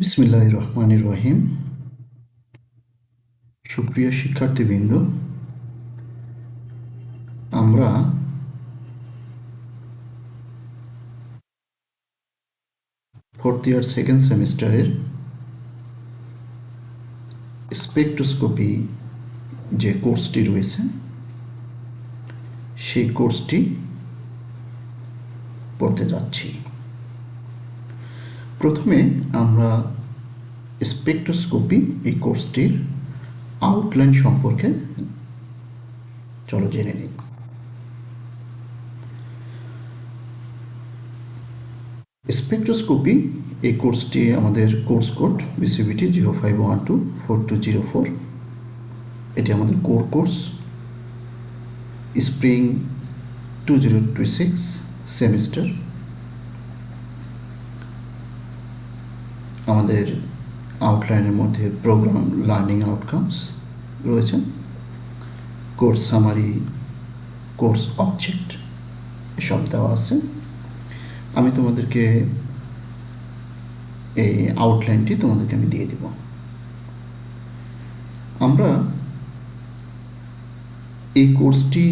বিসমিল্লাহির রহমানির রহিম। সুপ্রিয় শিক্ষার্থীবৃন্দ, আমরা ফোর্থ ইয়ার সেকেন্ড সেমিস্টারের স্পেকট্রোস্কোপি যে কোর্সটি রয়েছে সেই কোর্সটি পড়তে যাচ্ছি। প্রথমে আমরা স্পেকট্রোস্কোপি এই কোর্সটির আউটলাইন সম্পর্কে চলো জেনে নিই। স্পেকট্রোস্কোপি এই কোর্সটি আমাদের কোর্স কোড বিসিবিটি 05124204। এটি আমাদের কোর্স স্প্রিং 2026 সেমিস্টার। আমাদের আউটলাইনের মধ্যে প্রোগ্রাম লার্নিং আউটকামস রয়েছে, কোর্স সামারি, কোর্স অবজেক্ট এসব দেওয়া আছে। আমি তোমাদেরকে এই আউটলাইনটি তোমাদেরকে আমি দিয়ে দিব। আমরা এই কোর্সটি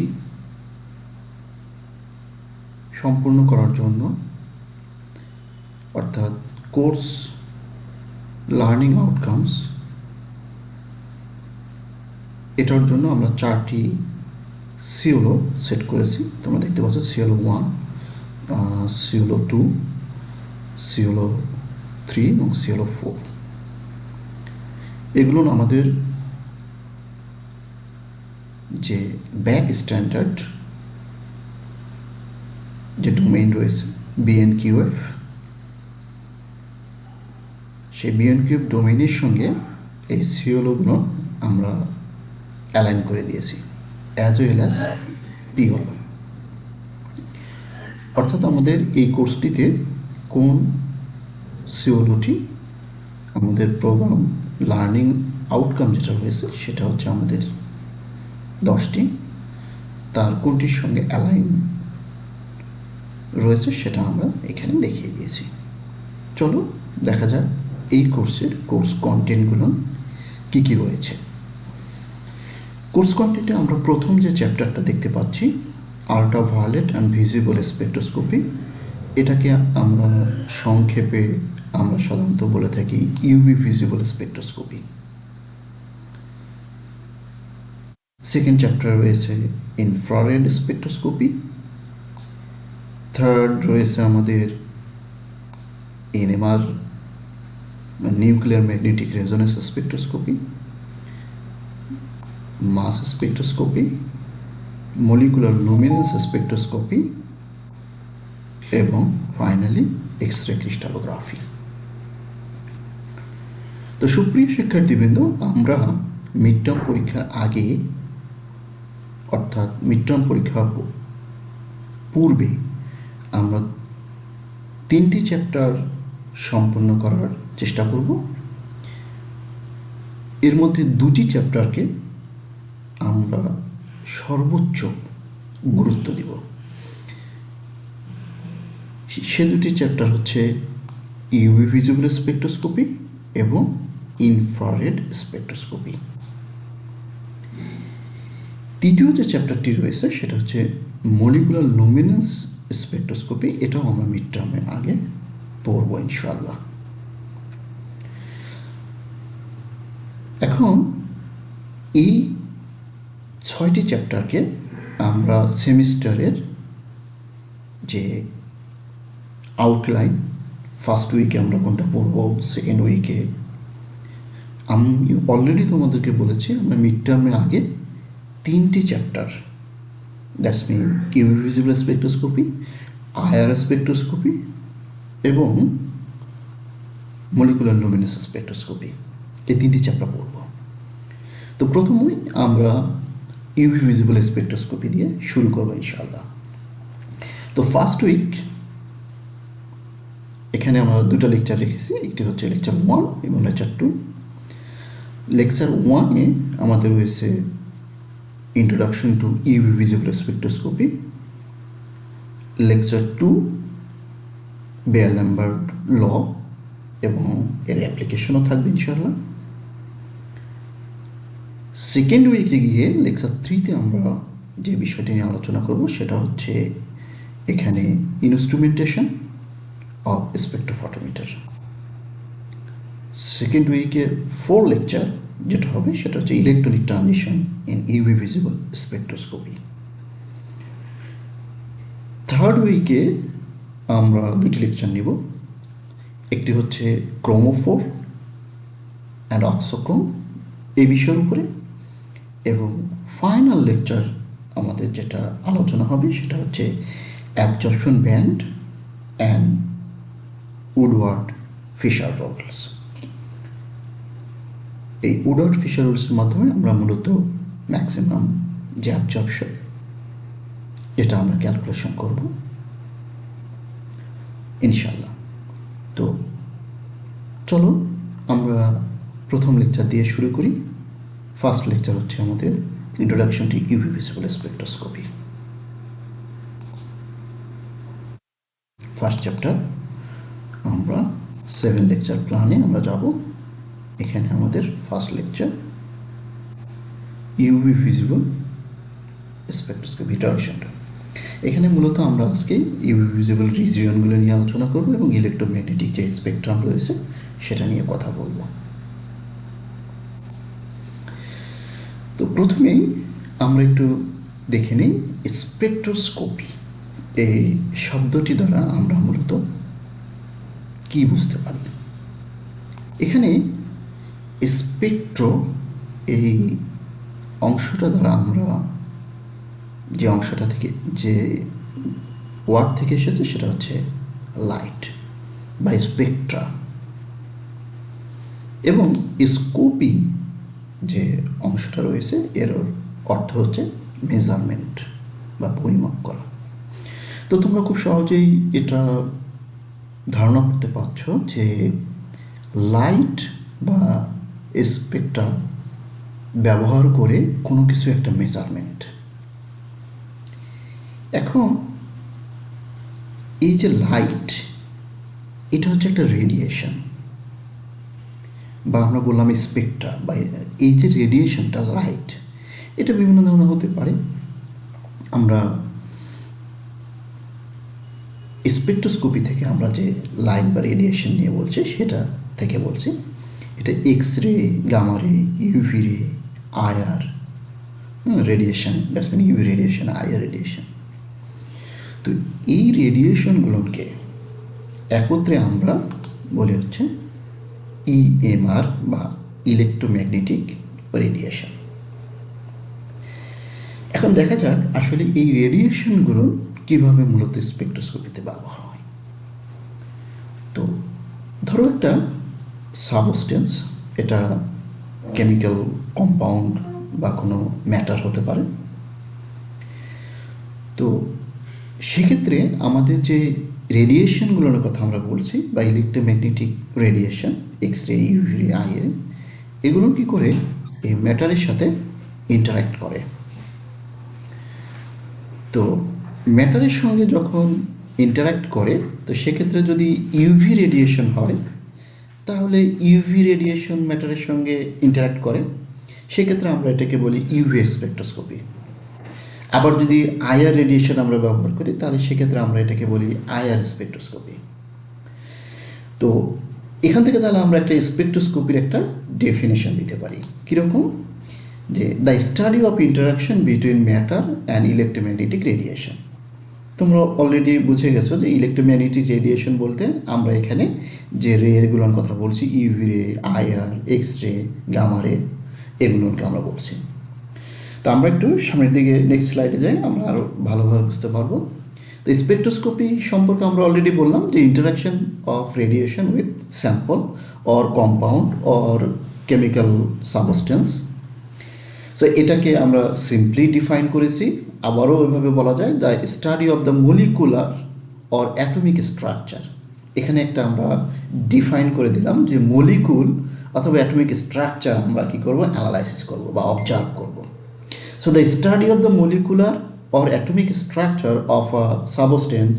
সম্পূর্ণ করার জন্য, অর্থাৎ কোর্স লার্নিং আউটকামস, এটার জন্য আমরা 4টি সিওলো সেট করেছি। তোমরা দেখতে পাচ্ছ সিওলো 1, সিওলো 2, সিওলো 3 এবং সিওলো 4। এগুলো আমাদের যে ব্যাক স্ট্যান্ডার্ড যে ডোমেইন রয়েছে BNQF, সেই BNQF ডোমেইনের সঙ্গে এই সিওলোগুলো আমরা অ্যালাইন করে দিয়েছি, অ্যাজ ওয়েল অ্যাজ পিওলো। অর্থাৎ আমাদের এই কোর্সটিতে কোন সিওলোটি আমাদের প্রোগ্রাম লার্নিং আউটকাম যেটা রয়েছে সেটা হচ্ছে আমাদের 10টি, তার কোনটির সঙ্গে অ্যালাইন রয়েছে সেটা আমরা এখানে দেখিয়ে দিয়েছি। চলো দেখা যাক এই কোর্সের কোর্স কন্টেন্টগুলো কী কী রয়েছে। কোর্স কন্টেন্টে আমরা প্রথম যে চ্যাপ্টারটা দেখতে পাচ্ছি, আল্ট্রাভায়োলেট অ্যান্ড ভিজিবল স্পেকট্রোস্কোপি, এটাকে আমরা সংক্ষেপে আমরা সাধারণত বলে থাকি UV visible spectroscopy. Second chapter রয়েছে ইনফ্রারেড স্পেকট্রোস্কোপি। থার্ড রয়েছে আমাদের NMR, nuclear magnetic resonance spectroscopy, mass spectroscopy, molecular luminescence spectroscopy এবং ফাইনালি এক্স-রে ক্রিস্টালোগ্রাফি। তো সুপ্রিয় শিক্ষার্থীবৃন্দ, আমরা মিড টার্ম পরীক্ষার আগে, অর্থাৎ মিড টার্ম পরীক্ষা পূর্বে আমরা 3টি চ্যাপ্টার সম্পন্ন করার চেষ্টা করব। এর মধ্যে 2টি চ্যাপ্টারকে আমরা সর্বোচ্চ গুরুত্ব দিব। সে 2টি চ্যাপ্টার হচ্ছে ইউভি ভিজিবল স্পেকট্রোস্কোপি এবং ইনফ্রারেড স্পেকট্রোস্কোপি। তৃতীয় যে চ্যাপ্টারটি রয়েছে সেটা হচ্ছে মলিকুলার লুমিনেন্স স্পেকট্রোস্কোপি। এটাও আমরা মিড টার্মের আগে পড়ব ইনশাআল্লাহ। এখন এই 6টি চ্যাপ্টারকে আমরা সেমিস্টারের যে আউটলাইন, ফার্স্ট উইকে আমরা কোনটা পড়ব, সেকেন্ড উইকে, আমি অলরেডি তোমাদেরকে বলেছি আমরা মিড টার্মের আগে 3টি chapter, that's mean UV visible spectroscopy, IR spectroscopy এবং মলিকুলার লুমিনেন্স স্পেকট্রোস্কোপি, এই 3টি চ্যাপ্টার পড়ব। তো প্রথমেই আমরা ইউভি ভিজিবল স্পেকট্রোস্কোপি দিয়ে শুরু করবো ইনশাআল্লাহ। তো ফার্স্ট উইক এখানে আমরা 2টা লেকচার রেখেছি, একটি হচ্ছে লেকচার 1 এবং লেকচার 2। লেকচার 1-এ আমাদের রয়েছে introduction to UV visible spectroscopy. Lecture 2 Beer-Lambert law এবং এর অ্যাপ্লিকেশনও থাকবে ইনশাআল্লাহ। সেকেন্ড উইকে গিয়ে লেকচার 3-তে আমরা যে বিষয়টি নিয়ে আলোচনা করব সেটা হচ্ছে এখানে ইনস্ট্রুমেন্টেশন অফ স্পেকট্রোফটোমিটার। সেকেন্ড উইকে 4 লেকচার যেটা হবে সেটা হচ্ছে electronic transition in UV visible spectroscopy. Third উইকে আমরা 2টি লেকচার নিব, একটি হচ্ছে ক্রোমোফোর অ্যান্ড অক্সোক্রোম এই বিষয়ের উপরে, এবং ফাইনাল লেকচার আমাদের যেটা আলোচনা হবে সেটা হচ্ছে absorption band and Woodward Fisher rules. এই উডওয়ার্ড ফিশার রুলসের মাধ্যমে আমরা মূলত ম্যাক্সিমাম যে অ্যাবজর্পশন এটা আমরা ক্যালকুলেশন করব ইনশাল্লাহ। তো চলো আমরা প্রথম লেকচার দিয়ে শুরু করি। ফার্স্ট লেকচার হচ্ছে আমাদের introduction to UV visible spectroscopy. First chapter আমরা 7 লেকচার প্ল্যানে আমরা যাব। এখানে আমাদের first lecture UV visible spectroscopy ইন্ট্রোডাকশনটা। এখানে মূলত আমরা আজকে ইউভি ভিজিবল রিজিয়নগুলো নিয়ে আলোচনা করব এবং ইলেকট্রোম্যাগনেটিক যে স্পেকট্রাম রয়েছে সেটা নিয়ে কথা বলবো। তো প্রথমেই আমরা একটু দেখে নিই স্পেকট্রোস্কোপি এই শব্দটি দ্বারা আমরা মূলত কি বুঝতে পারি। এখানে স্পেকট্রো এই অংশটা দ্বারা আমরা যে অংশটা থেকে যে ওয়ার্ড থেকে এসেছে সেটা হচ্ছে লাইট বা স্পেকট্রা, এবং স্কোপি যে অংশটা রয়েছে এর অর্থ হচ্ছে মেজারমেন্ট বা পরিমাপ করা। তো তোমরা খুব সহজেই এটা ধারণা করতে পারছো যে লাইট বা স্পেকট্রা ব্যবহার করে কোনো কিছু একটা মেজারমেন্ট। এখন এই যে লাইট এটা হচ্ছে একটা রেডিয়েশন, বা আমরা বললাম স্পেকট্রা বা এই যে রেডিয়েশনটা লাইট এটা বিভিন্ন ধরনের হতে পারে। আমরা স্পেকট্রোস্কোপি থেকে আমরা যে লাইট বা রেডিয়েশন নিয়ে বলছি সেটা থেকে বলছি এটা X ray, gamma ray, UV ray, IR radiation, that's mean UV radiation, IR radiation. তো এই রেডিয়েশনগুলোকে একত্রে আমরা বলি হচ্ছে ইএমআর বা ইলেকট্রোম্যাগনেটিক রেডিয়েশন। এখন দেখা যাক আসলে এই রেডিয়েশনগুলো কীভাবে মূলত স্পেকট্রোস্কোপিতে ব্যবহার হয়। তো ধরো একটা সাবস্টেন্স, এটা কেমিক্যাল কম্পাউন্ড বা কোনো ম্যাটার হতে পারে। তো সেক্ষেত্রে আমাদের যে রেডিয়েশনগুলোর কথা আমরা বলছি বা electromagnetic radiation, X ray, UV রে, আই রে, এগুলো কী করে এই ম্যাটারের সাথে ইন্টারাক্ট করে। তো ম্যাটারের সঙ্গে যখন ইন্টারাক্ট করে তো সেক্ষেত্রে যদি ইউভি রেডিয়েশন হয় তাহলে ইউভি রেডিয়েশন ম্যাটারের সঙ্গে ইন্টারাক্ট করে, সেক্ষেত্রে আমরা এটাকে বলি ইউভি স্পেকট্রোস্কোপি। আবার যদি আইআর রেডিয়েশন আমরা ব্যবহার করি তাহলে সেক্ষেত্রে আমরা এটাকে বলি আইআর স্পেকট্রোস্কোপি। তো এখান থেকে তাহলে আমরা একটা স্পেকট্রোস্কোপির একটা ডেফিনেশন দিতে পারি কীরকম, যে the study of interaction between matter and electromagnetic radiation. তোমরা অলরেডি বুঝে গেছো যে ইলেকট্রোম্যাগনেটিক রেডিয়েশন বলতে আমরা এখানে যে রেগুলোর কথা বলছি, UV ray, IR, X ray, gamma রে, এগুলোকে আমরা বলছি। তো আমরা একটু সামনের দিকে নেক্সট স্লাইডে যাই, আমরা আরও ভালোভাবে বুঝতে পারবো। তো স্পেকট্রোস্কোপি সম্পর্কে আমরা অলরেডি বললাম যে interaction of radiation with sample or compound or chemical substance. So এটাকে আমরা সিম্পলি ডিফাইন করেছি, আবারও ওইভাবে বলা যায় the study of the molecular or atomic structure. এখানে একটা আমরা ডিফাইন করে দিলাম যে মলিকুল অথবা অ্যাটমিক স্ট্রাকচার আমরা কী করবো, অ্যানালাইসিস করব বা অবজার্ভ করব। So the study of the molecular or atomic structure of a substance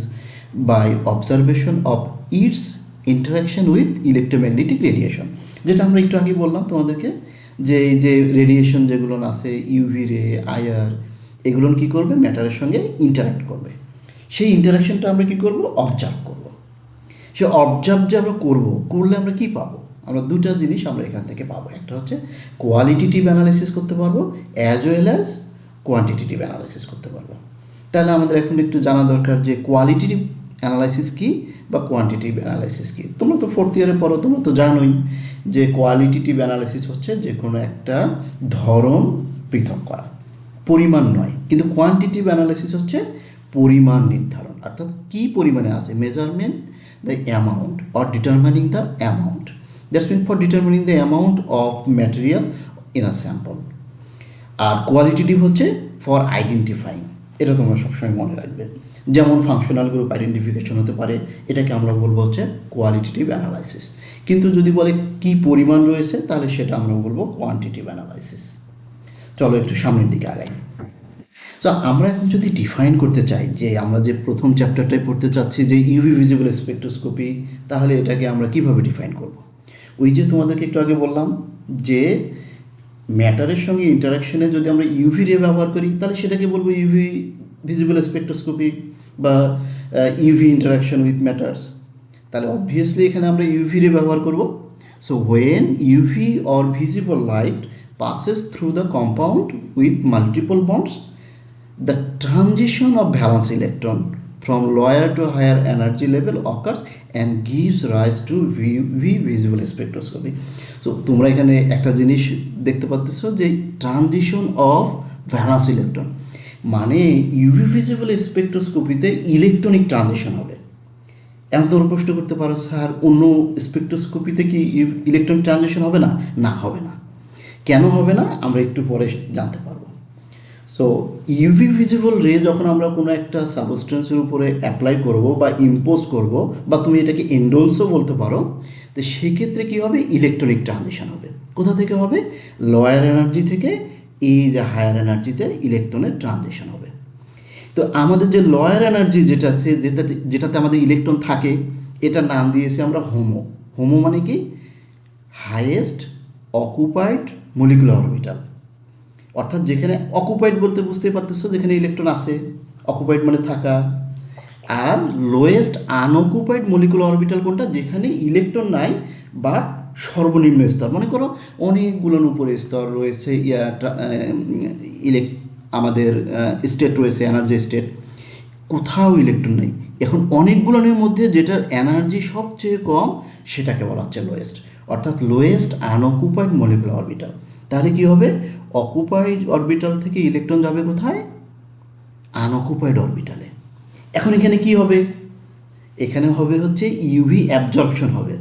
by observation of its interaction with electromagnetic radiation, যেটা আমরা একটু আগে বললাম তোমাদেরকে, যে এই যে রেডিয়েশন যেগুলো আছে ইউভি রে, আইআর, এগুলো কী করবে, ম্যাটারের সঙ্গে ইন্টারাক্ট করবে। সেই ইন্টারাকশনটা আমরা কী করব, অবজার্ভ করব। সে অবজার্ভ যে আমরা করলে আমরা কী পাবো, আমরা দুটা জিনিস আমরা এখান থেকে পাবো। একটা হচ্ছে কোয়ালিটেটিভ অ্যানালাইসিস করতে পারবো, as well as quantitative analysis করতে পারবো। তাহলে আমাদের এখন একটু জানা দরকার যে কোয়ালিটেটিভ অ্যানালাইসিস কী বা কোয়ান্টিটিভ অ্যানালাইসিস কী। তোমরা তো 4th ইয়ারে পড়ো, তোমরা তো জানোই যে কোয়ালিটেটিভ অ্যানালাইসিস হচ্ছে যে কোনো একটা ধরন পৃথক করা, পরিমাণ নয়। কিন্তু কোয়ান্টিটিভ অ্যানালাইসিস হচ্ছে পরিমাণ নির্ধারণ, অর্থাৎ কী পরিমাণে আছে, measurement the amount or determining the amount, that's mean for determining the amount of material in a sample. আর কোয়ালিটেটিভ হচ্ছে ফর আইডেন্টিফাইং, এটা তোমরা সবসময় মনে রাখবে। যেমন ফাংশনাল গ্রুপ আইডেন্টিফিকেশন হতে পারে, এটাকে আমরা বলবো হচ্ছে কোয়ালিটেটিভ অ্যানালাইসিস। কিন্তু যদি বলে কী পরিমাণ রয়েছে, তাহলে সেটা আমরা বলবো কোয়ান্টিটিভ অ্যানালাইসিস। চলো একটু সামনের দিকে আগাই। সো আমরা এখন যদি ডিফাইন করতে চাই, যে আমরা যে প্রথম চ্যাপ্টারটায় পড়তে চাচ্ছি যে ইউভি ভিজিবল স্পেকট্রোস্কোপি, তাহলে এটাকে আমরা কিভাবে ডিফাইন করব। ওই যে তোমাদেরকে একটু আগে বললাম যে ম্যাটারের সঙ্গে ইন্টারাকশনে যদি আমরা ইউভি রে ব্যবহার করি, তাহলে সেটাকে বলবো ইউভি ভিজিবল স্পেকট্রোস্কোপি বা ইউভি ইন্টারাকশন উইথ ম্যাটার্স। তাহলে অবভিয়াসলি এখানে আমরা ইউভি রে ব্যবহার করব। So when UV or visible light passes through the compound with multiple bonds, the transition of valence electron from lower to higher energy level occurs and gives rise to V visible spectroscopy. So তোমরা এখানে একটা জিনিস দেখতে পাচ্ছ যে transition of valence electron, মানে UV visible স্পেকট্রোস্কোপিতে electronic transition হবে। এখন তোমরা প্রশ্ন করতে পারো, স্যার অন্য স্পেকট্রোস্কোপিতে কি ইলেকট্রন ট্রানজিশন হবে না? না, হবে না। কেন হবে না আমরা একটু পরে জানতে পারবো। সো ইউভি ভিজিবল রে যখন আমরা কোনো একটা সাবস্টেন্সের উপরে অ্যাপ্লাই করব বা ইম্পোজ করব, বা তুমি এটাকে এন্ডোলসও বলতে পারো, তো সেক্ষেত্রে কী হবে, ইলেকট্রনিক ট্রানজিশন হবে। কোথা থেকে হবে? লোয়ার এনার্জি থেকে এই যে হায়ার এনার্জিতে ইলেকট্রনের ট্রানজিশন হবে। তো আমাদের যে লোয়ার এনার্জি যেটা আছে, যেটাতে আমাদের ইলেকট্রন থাকে, এটার নাম দিয়েছি আমরা হোমো। হোমো মানে কি? Highest occupied molecular orbital. অর্থাৎ যেখানে অকুপাইড বলতে বুঝতেই পারতেছো, যেখানে ইলেকট্রন আছে, অকুপাইড মানে থাকা। আর লোয়েস্ট আনঅকুপাইড মলিকুলার অরবিটাল কোনটা? যেখানে ইলেকট্রন নাই বাট সর্বনিম্ন স্তর। মনে করো অনেকগুলোর উপরে স্তর রয়েছে, আমাদের স্টেট রয়েছে, এনার্জি স্টেট, কোথাও ইলেকট্রন নেই। এখন অনেকগুলোর মধ্যে যেটার এনার্জি সবচেয়ে কম, সেটাকে বলা হচ্ছে লোয়েস্ট, অর্থাৎ লোয়েস্ট আনঅকুপাইড মলিকুলার অরবিটাল। তাহলে কী হবে? অকুপাইড অরবিটাল থেকে ইলেকট্রন যাবে কোথায়? আনঅকুপাইড অরবিটালে। এখন এখানে কি হবে? এখানে হবে হচ্ছে ইউভি অ্যাবজর্পশন হবে।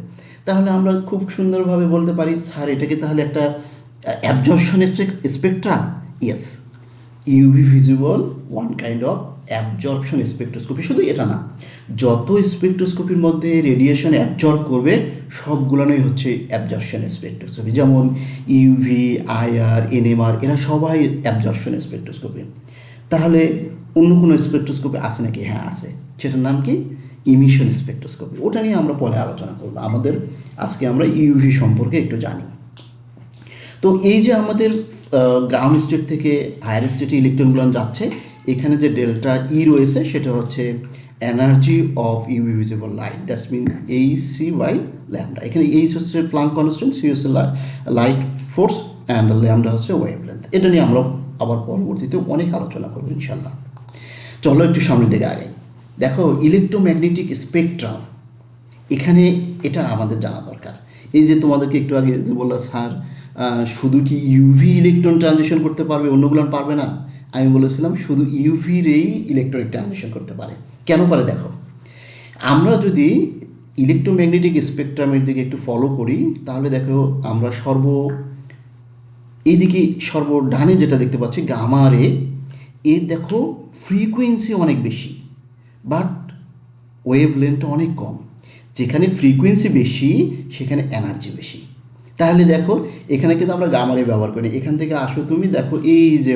তাহলে আমরা খুব সুন্দরভাবে বলতে পারি, স্যার এটাকে তাহলে একটা absorption Spectra? Yes, UV visible one kind of absorption spectroscopy. শুধু এটা না, যত স্পেকট্রোস্কোপির মধ্যে রেডিয়েশন অ্যাবজর্ব করবে সবগুলোই হচ্ছে অ্যাবজর্পশন স্পেকট্রোস্কোপি। যেমন ইউভি, আইআর, এনএমআর, এরা সবাই অ্যাবজর্পশন স্পেকট্রোস্কোপি। তাহলে অন্য কোনো স্পেকট্রোস্কোপি আছে নাকি? হ্যাঁ আছে, সেটার নাম কি? Emission spectroscopy. ওটা নিয়ে আমরা পরে আলোচনা করব। আজকে আমরা ইউভি সম্পর্কে একটু জানি। তো এই যে আমাদের গ্রাউন্ড স্টেট থেকে হায়ার স্টেটে ইলেকট্রনগুলো যাচ্ছে, এখানে যে ডেল্টা ই রয়েছে সেটা হচ্ছে energy of UV visible light, that's mean HC by lambda. এখানে এইচ হচ্ছে প্লাঙ্ক কনস্ট্যান্ট, সি হচ্ছে লাইট ফোর্স, অ্যান্ড ল্যামডা হচ্ছে ওয়েভলেন্থ। এটা নিয়ে আমরা আবার পরবর্তীতে অনেক আলোচনা করবো ইনশাল্লাহ। চলো একটু সামনের দিকে আগাই। দেখো ইলেকট্রোম্যাগনেটিক স্পেকট্রাম, এখানে এটা আমাদের জানা দরকার। এই যে তোমাদেরকে একটু আগে যে বললাম, স্যার শুধু কি ইউভি ইলেকট্রন ট্রানজিশন করতে পারবে, অন্যগুলো পারবে না? আমি বলেছিলাম শুধু ইউভি রেই ইলেকট্রনিক ট্রানজিশন করতে পারে। কেন পারে? দেখো, আমরা যদি ইলেকট্রোম্যাগনেটিক স্পেকট্রামের দিকে একটু ফলো করি, তাহলে দেখো আমরা এইদিকে ডানে যেটা দেখতে পাচ্ছি গামা রে, এর দেখো ফ্রিকোয়েন্সি অনেক বেশি বাট ওয়েভ লেন্থটা অনেক কম। যেখানে ফ্রিকোয়েন্সি বেশি সেখানে এনার্জি বেশি। তাহলে দেখো এখানে কিন্তু আমরা গামা রে ব্যবহার করি। এখান থেকে আসো তুমি, দেখো এই যে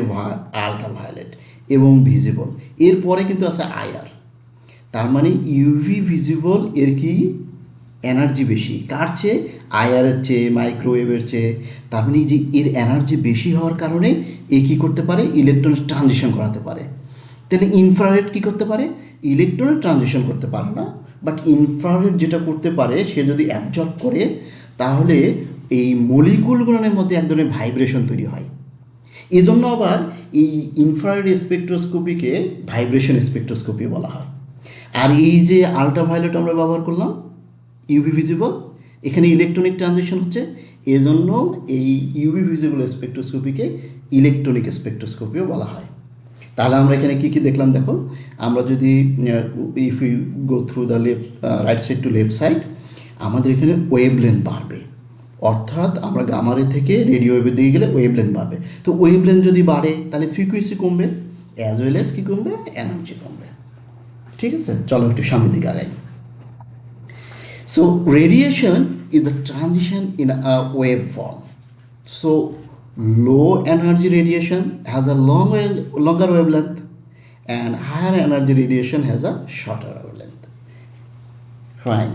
আলট্রা ভায়োলেট এবং ভিজিবল, এরপরে কিন্তু আছে আইআর। তার মানে ইউভি ভিজিবল এর কি এনার্জি বেশি কার চেয়ে, আইআরের চেয়ে, মাইক্রোওয়েভের চেয়ে। তার মানে যে এর এনার্জি বেশি হওয়ার কারণে এ কী করতে পারে, ইলেকট্রনের ট্রানজিশন করাতে পারে। তাহলে ইনফ্রারেড কী করতে পারে, ইলেকট্রনের ট্রানজিশন করতে পারে না, বাট ইনফ্রারেড যেটা করতে পারে সে যদি অ্যাবজর্ব করে তাহলে এই মলিকুলগুলোর মধ্যে এক ধরনের ভাইব্রেশন তৈরি হয়। এজন্য আবার এই ইনফ্রারেড স্পেকট্রোস্কোপিকে ভাইব্রেশন স্পেকট্রোস্কোপি বলা হয়। আর এই যে আল্ট্রাভায়োলেট আমরা ব্যবহার করলাম, ইউভি ভিজিবল, এখানে ইলেকট্রনিক ট্রানজিশন হচ্ছে, এজন্য এই ইউভি ভিজিবল স্পেকট্রোস্কোপিকে ইলেকট্রনিক স্পেকট্রোস্কোপিও বলা হয়। তাহলে আমরা এখানে কী কী দেখলাম দেখো, আমরা যদি if you go through the left right side to left side, আমাদের এখানে ওয়েভলেন্থ বাড়বে, অর্থাৎ আমরা গামারে থেকে রেডিও ওয়েভের দিকে গেলে ওয়েভলেন্থ বাড়বে। তো ওয়েভলেন্থ যদি বাড়ে তাহলে ফ্রিকুয়েন্সি কমবে, অ্যাজ ওয়েল অ্যাজ কী কমবে, এনার্জি কমবে। ঠিক আছে, চলো একটু সামনের দিকে আগাই। So radiation is the transition in a waveform. So low energy radiation has a longer wavelength and higher energy radiation has a shorter wavelength. Fine.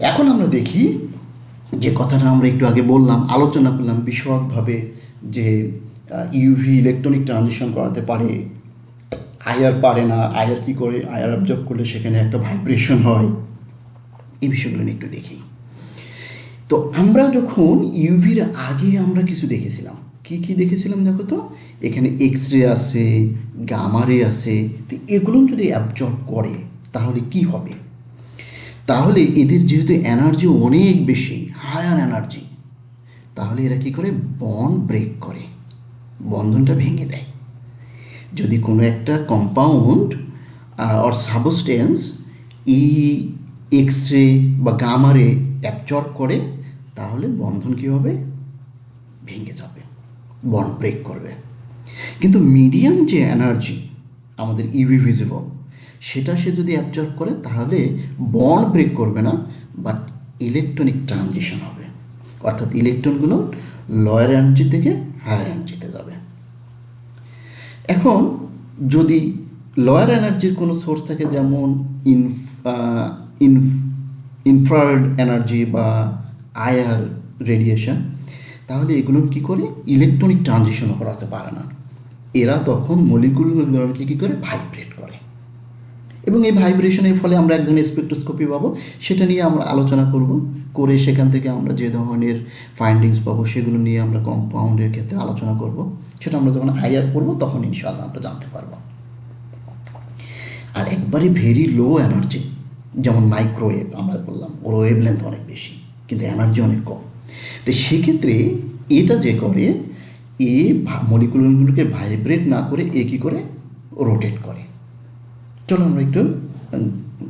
এখন আমরা দেখি যে কথাটা আমরা একটু আগে বললাম, আলোচনা করলাম বিশদভাবে, যে ইউভি ইলেকট্রনিক ট্রানজিশন করাতে পারে, আইআর পারে না। আইআর কী করে, আইআর অবজর্ভ করলে সেখানে একটা ভাইব্রেশন হয়। এই বিষয়গুলো নিয়ে একটু দেখি। তো আমরা যখন ইউভির আগে আমরা কিছু দেখেছিলাম, কি কি দেখেছিলাম দেখো তো, এখানে এক্স রে আছে, গামা রে আছে। তো এগুলো যদি অ্যাবজর্ব করে তাহলে কি হবে, তাহলে এদের যেহেতু এনার্জি অনেক বেশি, হায়ার এনার্জি, তাহলে এরা কী করে, বন্ড ব্রেক করে, বন্ধনটা ভেঙে দেয়। যদি কোনো একটা কম্পাউন্ড অর সাবস্টেন্স এই এক্স রে বা গামা রে অ্যাবজর্ব করে তাহলে বন্ধন কী হবে, ভেঙে যাবে, বন্ড ব্রেক করবে। কিন্তু মিডিয়াম যে এনার্জি আমাদের ইউভি ভিজিবল, সেটা সে যদি অ্যাবজর্ব করে তাহলে বন্ড ব্রেক করবে না, বাট ইলেকট্রনিক ট্রানজিশন হবে, অর্থাৎ ইলেকট্রনগুলো লোয়ার এনার্জি থেকে হায়ার এনার্জিতে যাবে। এখন যদি লোয়ার এনার্জির কোনো সোর্স থাকে, যেমন ইনফ্রারেড এনার্জি বা আইআর রেডিয়েশন, তাহলে এগুলো কী করে, ইলেকট্রনিক ট্রানজিশনও করাতে পারে না। এরা তখন মলিকুলগুলোকে কী করে, ভাইব্রেট করে, এবং এই ভাইব্রেশনের ফলে আমরা এক ধরনের স্পেকট্রোস্কোপি পাবো। সেটা নিয়ে আমরা আলোচনা করব, করে সেখান থেকে আমরা যে ধরনের ফাইন্ডিংস পাবো সেগুলো নিয়ে আমরা কম্পাউন্ডের ক্ষেত্রে আলোচনা করব। সেটা আমরা যখন আইআর করবো তখন ইনশাআল্লাহ আমরা জানতে পারবো। আর একবারে ভেরি লো এনার্জি, যেমন মাইক্রোওয়েভ আমরা বললাম, ওর ওয়েভলেন্থ অনেক বেশি কিন্তু এনার্জি অনেক কম। তো সেক্ষেত্রে এটা যে করে, এ মলিকুলগুলোকে ভাইব্রেট না করে এ কী করে, রোটেট করে। চলো আমরা একটু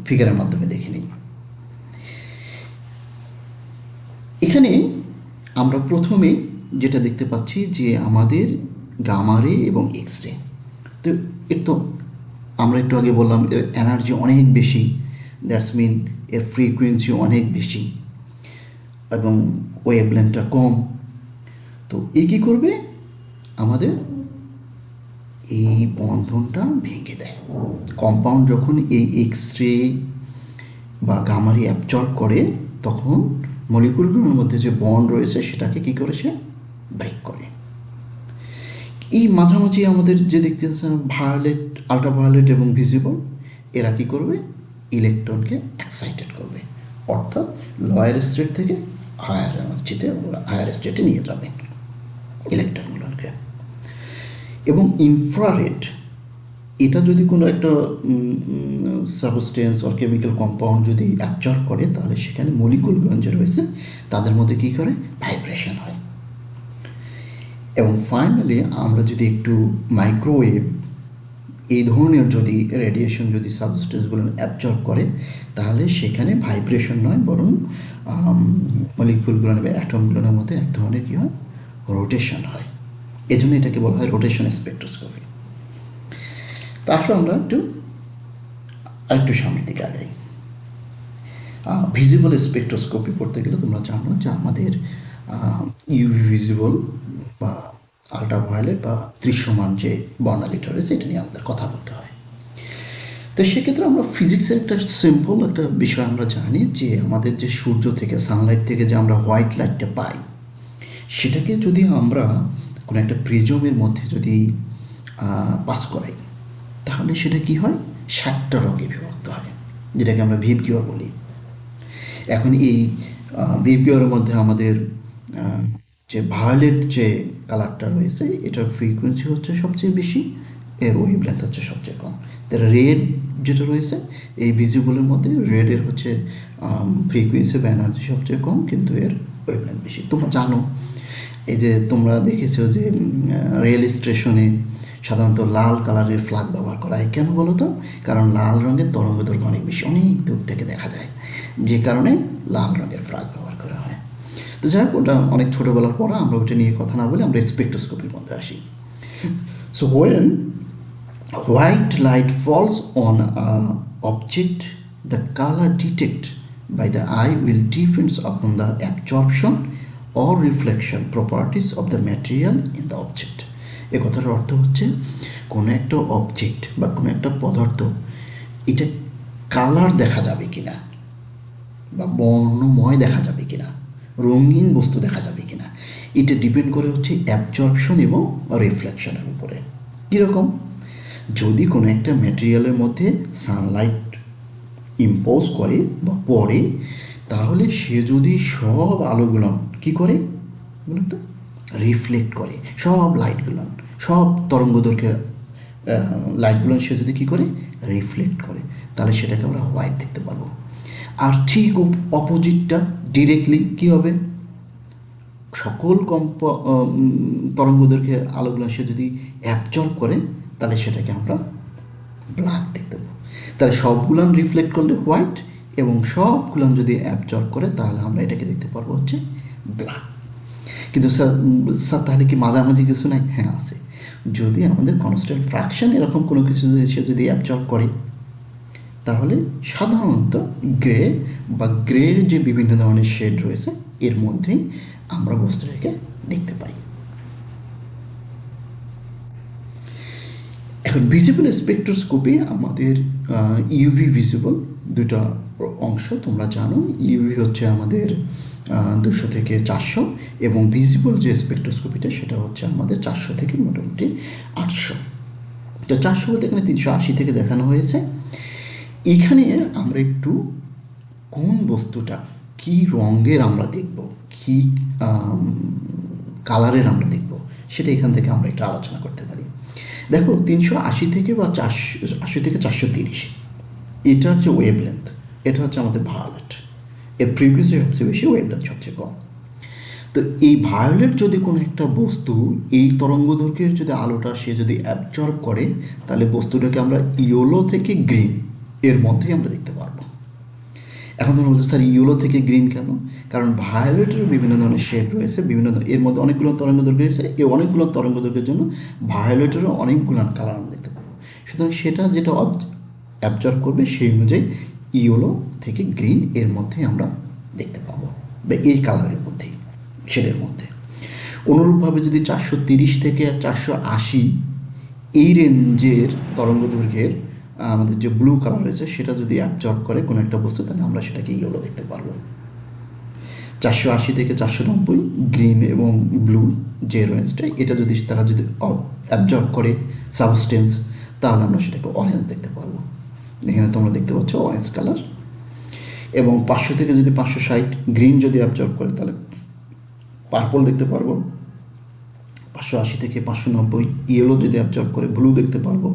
ফিগারের মাধ্যমে দেখে নিই। এখানে আমরা প্রথমে যেটা দেখতে পাচ্ছি যে আমাদের গামা রে এবং এক্স রে, তো এর তো আমরা একটু আগে বললাম এর এনার্জি অনেক বেশি, দ্যাটস মিন এর ফ্রিকোয়েন্সি অনেক বেশি এবং ওয়েভলেন্থটা কম। তো এ কী করবে, আমাদের এই বন্ধনটা ভেঙে দেয়। কম্পাউন্ড যখন এই এক্স রে বা গামা রে অ্যাবজর্ব করে তখন মলিকুলগুলোর মধ্যে যে বন্ড রয়েছে সেটাকে কী করেছে, ব্রেক করে। এই মাঝামাঝি আমাদের যে দেখতে পাচ্ছেন ভায়োলেট, আল্ট্রাভায়োলেট এবং ভিজিবল, এরা কী করবে, ইলেকট্রনকে এক্সাইটেড করবে, অর্থাৎ লোয়ার স্টেট থেকে হায়ার এনার্জিতে, হায়ার স্টেটে নিয়ে যাবে ইলেকট্রনগুলোকে। এবং ইনফ্রারেড, এটা যদি কোনো একটা সাবস্টেন্স অর কেমিক্যাল কম্পাউন্ড যদি অ্যাবজর্ব করে তাহলে সেখানে মলিকুলগুলো যে রয়েছে তাদের মধ্যে কী করে, ভাইব্রেশন হয়। এবং ফাইনালি আমরা যদি একটু মাইক্রোওয়েভ, এই ধরনের যদি রেডিয়েশন যদি সাবস্টেন্সগুলো অ্যাবজর্ব করে তাহলে সেখানে ভাইব্রেশন নয়, বরং মলিকুলগুলো বা অ্যাটমগুলোর মধ্যে এক ধরনের কী হয়, রোটেশন হয়। এজন্য এটাকে বলা হয় রোটেশন স্পেকট্রোস্কোপি। তা আসলে আমরা আরেকটু সামনের দিকে আগাই। ভিজিবল স্পেকট্রোস্কোপি পড়তে গেলে তোমরা জানো যে আমাদের ইউভি ভিজিবল বা আল্ট্রাভায়োলেট বা দৃশ্যমান যে বর্ণালীটা রয়েছে এটা নিয়ে আমাদের কথা বলতে হয়। তো সেক্ষেত্রে আমরা ফিজিক্সের একটা সিম্পল একটা বিষয় আমরা জানি যে আমাদের যে সূর্য থেকে সানলাইট থেকে যে আমরা হোয়াইট লাইটটা পাই, সেটাকে যদি আমরা কোনো একটা প্রিজমের মধ্যে যদি পাস করাই, তাহলে সেটা কি হয়, 7টা রঙে বিভক্ত হয়, যেটাকে আমরা ভিপকিউর বলি। এখন এই ভিপকিউরের মধ্যে আমাদের যে ভায়োলেট যে কালারটা রয়েছে, এটার ফ্রিকোয়েন্সি হচ্ছে সবচেয়ে বেশি, এর ওয়েভলেন্থ হচ্ছে সবচেয়ে কম। তার রেড যেটা রয়েছে এই ভিজিবলের মধ্যে, রেডের হচ্ছে ফ্রিকোয়েন্সি বা এনার্জি সবচেয়ে কম, কিন্তু এর ওয়েভলেন্থ বেশি। তোমরা জানো এই যে তোমরা দেখেছো যে রেল স্টেশনে সাধারণত লাল কালারের ফ্ল্যাগ ব্যবহার করা হয়, কেন বলো তো? কারণ লাল রঙের তরঙ্গ দৈর্ঘ্য অনেক বেশি, অনেক দূর থেকে দেখা যায়, যে কারণে লাল রঙের ফ্ল্যাগ ব্যবহার করা হয়। তো যাই হোক, ওটা অনেক ছোটোবেলার পড়া, আমরা ওটা নিয়ে কথা না বলে আমরা স্পেকট্রোস্কোপির মধ্যে আসি। So when white light falls on a object, the color detected by the eye will depend upon the absorption or reflection properties of the material in the object. এ কথার অর্থ হচ্ছে কোনো একটা অবজেক্ট বা কোনো একটা পদার্থ, এটা কালার দেখা যাবে কিনা বা বর্ণময় দেখা যাবে কিনা, রঙিন বস্তু দেখা যাবে কিনা, এটা ডিপেন্ড করে হচ্ছে অ্যাবজর্পশন এবং রিফ্লেকশনের উপরে। কীরকম? যদি কোনো একটা ম্যাটেরিয়ালের মধ্যে সানলাইট ইম্পোজ করে বা পড়ে, তাহলে সে যদি সব আলোগুলো কী করে বলুন তো, রিফ্লেক্ট করে, সব লাইটগুলো, সব তরঙ্গদৈর্ঘ্যের লাইটগুলো সে যদি কী করে, রিফ্লেক্ট করে, তাহলে সেটাকে আমরা হোয়াইট দেখতে পারবো। আর ঠিক অপোজিটটা ডিরেক্টলি কী হবে, সকল তরঙ্গদৈর্ঘ্যের আলোগুলো সে যদি অ্যাবজর্ব করে, তাহলে সেটাকে আমরা ব্ল্যাক দেখতে পাবো। তাহলে সবগুলান রিফ্লেক্ট করলে হোয়াইট, এবং সবগুলান যদি অ্যাবজর্ব করে, তাহলে আমরা এটাকে দেখতে পারবো হচ্ছে ব্ল্যাক। কিন্তু স্যার তাহলে কি মাঝামাঝি কিছু নাই? হ্যাঁ আছে। যদি আমাদের কনস্ট্যান্ট ফ্র্যাকশন এরকম কোনো কিছু সে যদি অ্যাবজর্ব করে, তাহলে সাধারণত গ্রে বা গ্রের যে বিভিন্ন ধরনের শেড রয়েছে, এর মধ্যেই আমরা বস্তুটাকে দেখতে পাই। এখন ভিজিবল স্পেকট্রোস্কোপি আমাদের ইউভি ভিজিবল দুটো অংশ তোমরা জানো। ইউভি হচ্ছে আমাদের 200 থেকে 400, এবং ভিজিবল যে স্পেকট্রোস্কোপিটা সেটা হচ্ছে আমাদের 400 থেকে মোটামুটি 800। তো 400 বলতে এখানে 380 থেকে দেখানো হয়েছে। এখানে আমরা একটু কোন বস্তুটা কী রঙের আমরা দেখব, কী কালারের আমরা দেখব, সেটা এখান থেকে আমরা একটু আলোচনা করতে পারি। দেখো 380 থেকে বা 480 থেকে 430, এটার যে ওয়েভলেন্থ, এটা হচ্ছে আমাদের ভায়োলেট, এর ফ্রিকোয়েন্সি সবচেয়ে বেশি, ওয়েভলেন্থ সবচেয়ে কম। তো এই ভায়োলেট যদি কোনো একটা বস্তু এই তরঙ্গদৈর্ঘ্যের যদি আলোটা সে যদি অ্যাবজর্ব করে, তাহলে বস্তুটাকে আমরা ইয়েলো থেকে গ্রিন এর মধ্যেই আমরা দেখতে পারবো। এখন তোমরা বলছো স্যার ইয়েলো থেকে গ্রিন কেন? কারণ ভায়োলেটের বিভিন্ন ধরনের শেড রয়েছে, এর মধ্যে অনেকগুলো তরঙ্গদৈর্ঘ্য রয়েছে, এই অনেকগুলো তরঙ্গদৈর্ঘ্যের জন্য ভায়োলেটেরও অনেকগুলো কালার আমরা দেখতে পাবো। সুতরাং সেটা যেটা অ্যাবজর্ব করবে সেই অনুযায়ী ইয়েলো থেকে গ্রিন এর মধ্যেই আমরা দেখতে পাবো, বা এই কালারের মধ্যেই, শেডের মধ্যে। অনুরূপভাবে যদি 430 থেকে 480 এই রেঞ্জের তরঙ্গদৈর্ঘ্যের আমাদের যে ব্লু কালার রয়েছে, সেটা যদি অ্যাবজর্ব করে কোনো একটা বস্তু, তাহলে আমরা সেটাকে ইয়েলো দেখতে পারবো। 480 থেকে 490 গ্রিন এবং ব্লু যে রেঞ্জটা, এটা যদি তারা যদি অ্যাবজর্ব করে সাবস্টেন্স, তাহলে আমরা সেটাকে অরেঞ্জ দেখতে পারবো। এখানে তোমরা দেখতে পাচ্ছ অরেঞ্জ কালার। এবং 500 থেকে যদি 560 গ্রিন যদি অ্যাবজর্ব করে, তাহলে পার্পল দেখতে পারবো। 580 থেকে 590 ইয়েলো যদি অ্যাবজর্ব করে, ব্লু দেখতে পারবো।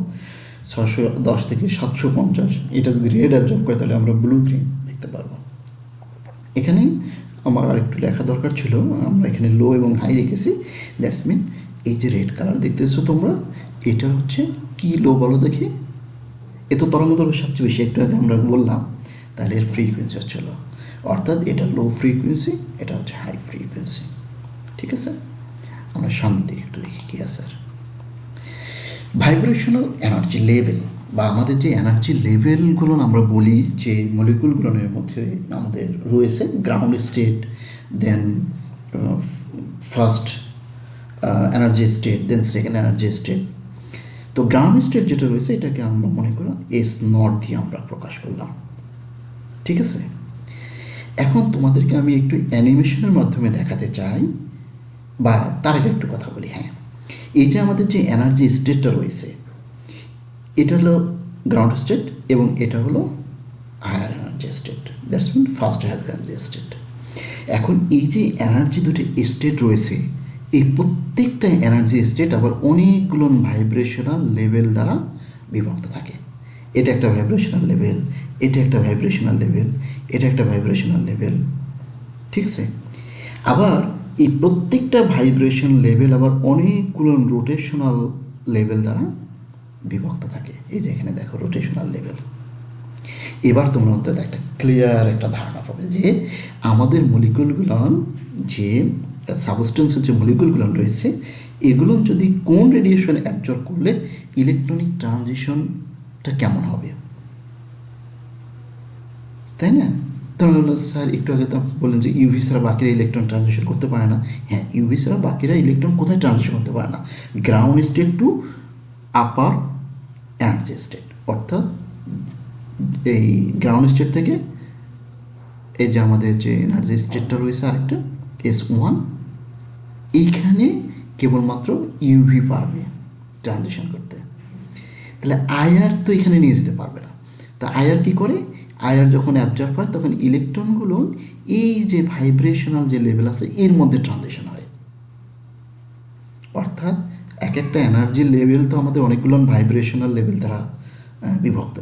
610 থেকে 750 এটা যদি রেড অ্যাবজর্ব করে, তাহলে আমরা ব্লু গ্রিন দেখতে পারবো। এখানে আমার আর একটু লেখা দরকার ছিল, আমরা এখানে লো এবং হাই রেখেছি। দ্যাটস মিন এই যে রেড কালার দেখতেছো তোমরা, এটা হচ্ছে কি লো বলো দেখি? এ তো তরঙ্গদৈর্ঘ্য সবচেয়ে বেশি, একটু আগে আমরা বললাম, তাহলে এর ফ্রিকোয়েন্সি হচ্ছে লো, অর্থাৎ এটা লো ফ্রিকোয়েন্সি, এটা হচ্ছে হাই ফ্রিকোয়েন্সি। ঠিক আছে, আমরা সামনে দিকে একটু দেখি কী আছে। ভাইব্রেশনাল এনার্জি লেভেল, বা আমাদের যে এনার্জি লেভেলগুলো আমরা বলি, যে মলিকুলগুলোর মধ্যে আমাদের রয়েছে ground state, then first energy state, then second energy state. তো গ্রাউন্ড স্টেট যেটা রয়েছে এটাকে আমরা মনে করি এস নট দিয়ে আমরা প্রকাশ করলাম। ঠিক আছে, এখন তোমাদেরকে আমি একটু অ্যানিমেশনের মাধ্যমে দেখাতে চাই, বা তার আগে একটু কথা বলি। হ্যাঁ, এই যে আমাদের যে এনার্জি স্টেটটা রয়েছে এটা হলো গ্রাউন্ড স্টেট এবং এটা হলো higher energy state, that's mean first higher energy state. এখন এই যে এনার্জি দুটো স্টেট রয়েছে, এই প্রত্যেকটা এনার্জি স্টেট আবার অনেকগুলো ভাইব্রেশনাল লেভেল দ্বারা বিভক্ত থাকে। এটা একটা ভাইব্রেশনাল লেভেল, এটা একটা ভাইব্রেশনাল লেভেল, এটা একটা ভাইব্রেশনাল লেভেল। ঠিক আছে, আবার এই প্রত্যেকটা ভাইব্রেশন লেভেল আবার অনেকগুলো রোটেশনাল লেভেল দ্বারা বিভক্ত থাকে। এই যে এখানে দেখো রোটেশনাল লেভেল। এবার তোমরা অন্তত একটা ক্লিয়ার একটা ধারণা পাবে যে আমাদের মলিকুলগুলো, যে সাবস্টেন্সের যে মলিকুলগুলো রয়েছে, এগুলো যদি কোন রেডিয়েশন অ্যাবজর্ব করলে ইলেকট্রনিক ট্রানজিশনটা কেমন হবে, তাই না? ধরুন স্যার একটু আগে তো বললেন যে ইউভি ছাড়া বাকিরা ইলেকট্রন ট্রানজিশন করতে পারে না। হ্যাঁ, ইউভি ছাড়া বাকিরা ইলেকট্রন কোথায় ট্রানজিশন করতে পারে না? Ground state to upper energy state, অর্থাৎ এই গ্রাউন্ড স্টেট থেকে এই যে আমাদের যে এনার্জি স্টেটটা রয়েছে আরেকটা S1, এইখানে কেবলমাত্র ইউভি পারবে ট্রানজিশন করতে। তাহলে আয়ার তো এখানে নিয়ে যেতে পারবে না। তা আয়ার কী করে? আয়ার যখন অ্যাবজর্ব হয় তখন ইলেকট্রনগুলো এই যে ভাইব্রেশনাল যে লেভেল আছে এর মধ্যে ট্রানজিশন হয়। অর্থাৎ এক একটা এনার্জি লেভেল তো আমাদের অনেকগুলো ভাইব্রেশনাল লেভেল দ্বারা বিভক্ত।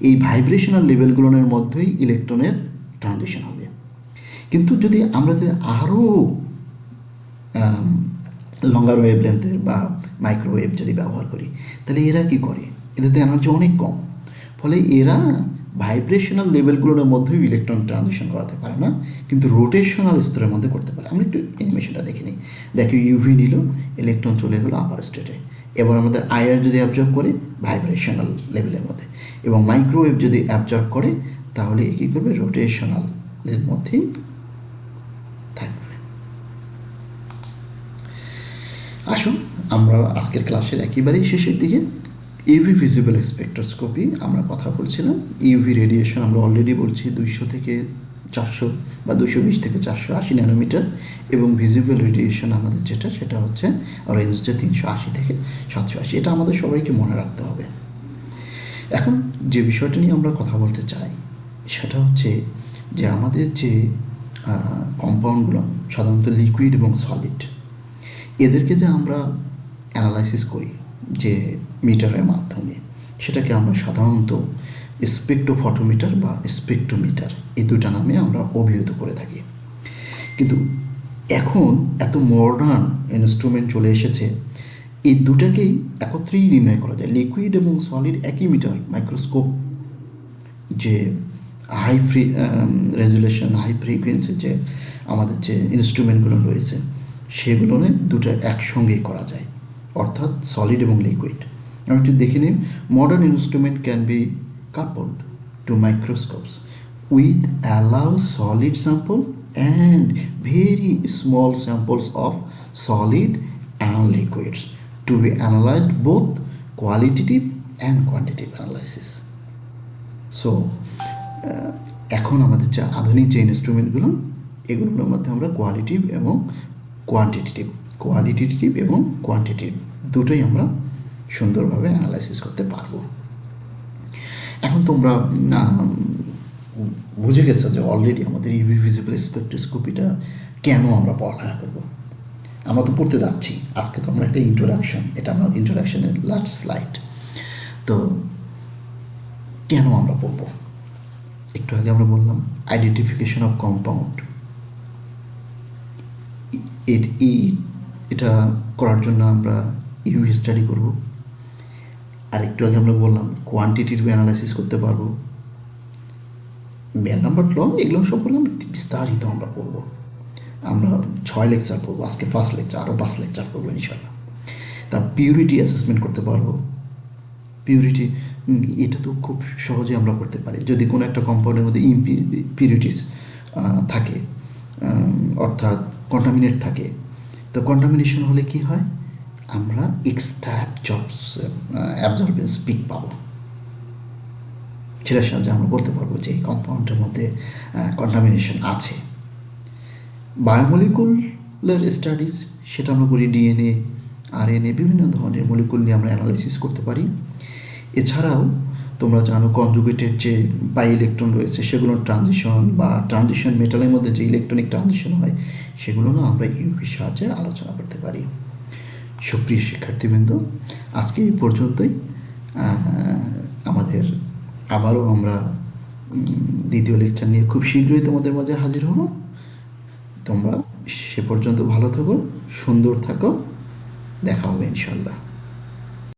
এই ভাইব্রেশনাল লেভেলগুলোর মধ্যেই ইলেকট্রনের ট্রানজিশন হবে। কিন্তু যদি আমরা যদি আরও লঙ্গার ওয়েভ লেন্থের বা মাইক্রোওয়েভ যদি ব্যবহার করি, তাহলে এরা কি করে? এদের তো এনার্জি অনেক কম, ফলে এরা ভাইব্রেশনাল লেভেলগুলোর মধ্যেও ইলেকট্রন ট্রানজিশন করাতে পারে না, কিন্তু রোটেশনাল স্তরের মধ্যে করতে পারে। আমরা একটু অ্যানিমেশনটা দেখে নিই। দেখো ইউভি নিল, ইলেকট্রন চলে গেলো আপার স্টেটে। এবার আমাদের আয়ার যদি অ্যাবজর্ব করে ভাইব্রেশনাল লেভেলের মধ্যে, এবং মাইক্রোওয়েভ যদি অ্যাবজর্ব করে তাহলে এ কী করবে? রোটেশনালের মধ্যেই থাকবে। আসুন আমরা আজকের ক্লাসের একেবারেই শেষের দিকে ইউভি ভিজিবল স্পেকট্রোস্কোপি আমরা কথা বলছিলাম। ইউভি রেডিয়েশন আমরা অলরেডি বলছি 200 থেকে 400 বা 220 থেকে 480 ন্যানোমিটার, এবং ভিজিবল রেডিয়েশন আমাদের যেটা সেটা হচ্ছে রেঞ্জ হচ্ছে 380 থেকে 780। এটা আমাদের সবাইকে মনে রাখতে হবে। এখন যে বিষয়টা নিয়ে আমরা কথা বলতে চাই সেটা হচ্ছে যে আমাদের যে কম্পাউন্ডগুলো সাধারণত লিকুইড এবং সলিড, এদেরকে যে আমরা অ্যানালাইসিস করি যে মিটারের মাধ্যমে, সেটাকে আমরা সাধারণত স্পেকট্রোফটোমিটার বা স্পেকট্রোমিটার এই দুটা নামে আমরা অভিহিত করে থাকি। কিন্তু এখন এত মডার্ন ইনস্ট্রুমেন্ট চলে এসেছে, এই দুটাকেই একত্রেই নির্ণয় করা যায়। লিকুইড এবং সলিড একই মিটার মাইক্রোস্কোপ, যে হাই রেজুলেশন হাই ফ্রিকোয়েন্সির যে আমাদের যে ইনস্ট্রুমেন্টগুলো রয়েছে সেগুলো দুটো একসঙ্গেই করা যায়, অর্থাৎ সলিড এবং লিকুইড। আমি একটু দেখে নিই। Modern instrument can be coupled to microscopes with allow solid sample and very small samples of solid and liquids to be analyzed, both qualitative and quantitative analysis. So এখন আমাদের যে আধুনিক যে ইনস্ট্রুমেন্টগুলো, এগুলোর মধ্যে আমরা কোয়ালিটিভ এবং কোয়ান্টিটিভ দুটোই আমরা সুন্দরভাবে অ্যানালাইসিস করতে পারবো। এখন তোমরা বুঝে গেছো যে অলরেডি আমাদের ইউভি ভিজিবল স্পেকট্রোস্কোপিটা কেন আমরা পড়ালেখা করবো। আমরা তো পড়তে যাচ্ছি আজকে, তো আমরা একটা ইন্ট্রোডাকশন, এটা আমার ইন্ট্রোডাকশনের লাস্ট স্লাইড। তো কেন আমরা পড়বো? একটু আগে আমরা বললাম আইডেন্টিফিকেশন অফ কম্পাউন্ড। এটা করার জন্য আমরা ইউভি স্টাডি করব। আর একটু আগে আমরা বললাম কোয়ান্টিটিভ অ্যানালাইসিস করতে পারবো। বেল নাম্বার ল এগুলো সব বললাম, বিস্তারিত আমরা পড়বো। আমরা 6 লেকচার পড়বো, আজকে ফার্স্ট লেকচার, আরও 5 লেকচার পড়বো ইনশাল্লাহ। তার পিউরিটি অ্যাসেসমেন্ট করতে পারবো। পিউরিটি এটা তো খুব সহজে আমরা করতে পারি। যদি কোনো একটা কম্পাউন্ডের মধ্যে ইমপিউরিটিস থাকে, অর্থাৎ কন্টামিনেট থাকে, তো কন্টামিনেশন হলে কি হয়? আমরা এক্সট্রা অ্যাবজর্বেন্স পিক পাবো। সেটার সাহায্যে আমরা বলতে পারবো যে এই কম্পাউন্ডের মধ্যে কন্টামিনেশন আছে। বায়োমলিকুলার স্টাডিজ, সেটা আমরা করি ডিএনএ, আরএনএ, বিভিন্ন ধরনের মলিকুল নিয়ে আমরা অ্যানালাইসিস করতে পারি। এছাড়াও তোমরা জানো কনজুগেটেড যে বাই ইলেকট্রন রয়েছে সেগুলোর ট্রানজিশন বা ট্রানজিশন মেটালের মধ্যে যে ইলেকট্রনিক ট্রানজিশন হয় সেগুলো না আমরা ইউভির সাহায্যে আলোচনা করতে পারি। সুপ্রিয় শিক্ষার্থীবৃন্দ, আজকে এই পর্যন্তই। আমাদের আবারও আমরা দ্বিতীয় লেকচার নিয়ে খুব শীঘ্রই তোমাদের মাঝে হাজির হব। তোমরা সে পর্যন্ত ভালো থাকো, সুন্দর থাকো, দেখা হবে ইনশাল্লাহ।